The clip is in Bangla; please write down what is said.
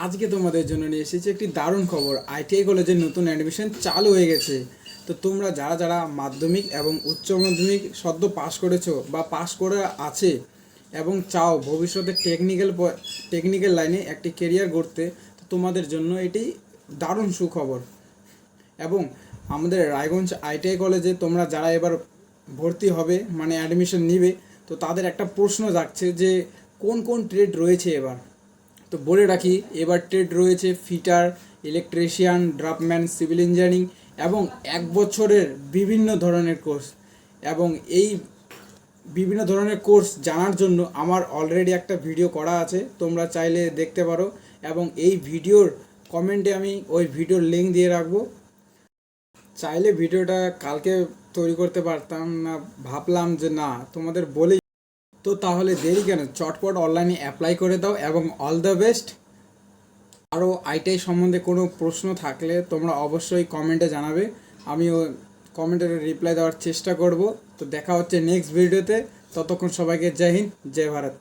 আজকে তোমাদের জন্য নিয়ে এসেছি একটি দারুণ খবর। আইটিআই কলেজের নতুন অ্যাডমিশন চালু হয়ে গেছে। তো তোমরা যারা যারা মাধ্যমিক এবং উচ্চ মাধ্যমিক সদ্য পাশ করেছো বা পাশ করে আছে এবং চাও ভবিষ্যতে টেকনিক্যাল লাইনে একটি কেরিয়ার গড়তে, তো তোমাদের জন্য এটি দারুণ সুখবর। এবং আমাদের রায়গঞ্জ আইটিআই কলেজে তোমরা যারা এবার ভর্তি হবে মানে অ্যাডমিশন নিবে, তো তাদের একটা প্রশ্ন জাগছে যে কোন কোন ট্রেড রয়েছে এবার। তো বলে রাখি, এবার ট্রেড রয়েছে fitter, electrician, draftsman, civil engineering এবং 1 বছরের বিভিন্ন ধরনের কোর্স। এবং এই বিভিন্ন ধরনের কোর্স জানার জন্য আমার অলরেডি একটা ভিডিও করা আছে, তোমরা চাইলে দেখতে পারো। এবং এই ভিডিওর কমেন্টে আমি ওই ভিডিওর লিঙ্ক দিয়ে রাখবো। চাইলে ভিডিওটা কালকে তৈরি করতে পারতাম না, ভাবলাম যে না তোমাদের বলেই। তো তাহলে দেরি কেন, চটপট অনলাইনে অ্যাপ্লাই করে দাও এবং অল দ্য বেস্ট। আরও আইটিআই সম্বন্ধে কোনো প্রশ্ন থাকলে তোমরা অবশ্যই কমেন্টে জানাবে, আমিও কমেন্টের রিপ্লাই দেওয়ার চেষ্টা করব। তো দেখা হচ্ছে নেক্সট ভিডিওতে। ততক্ষণ সবাইকে জয় হিন্দ, জয় ভারত।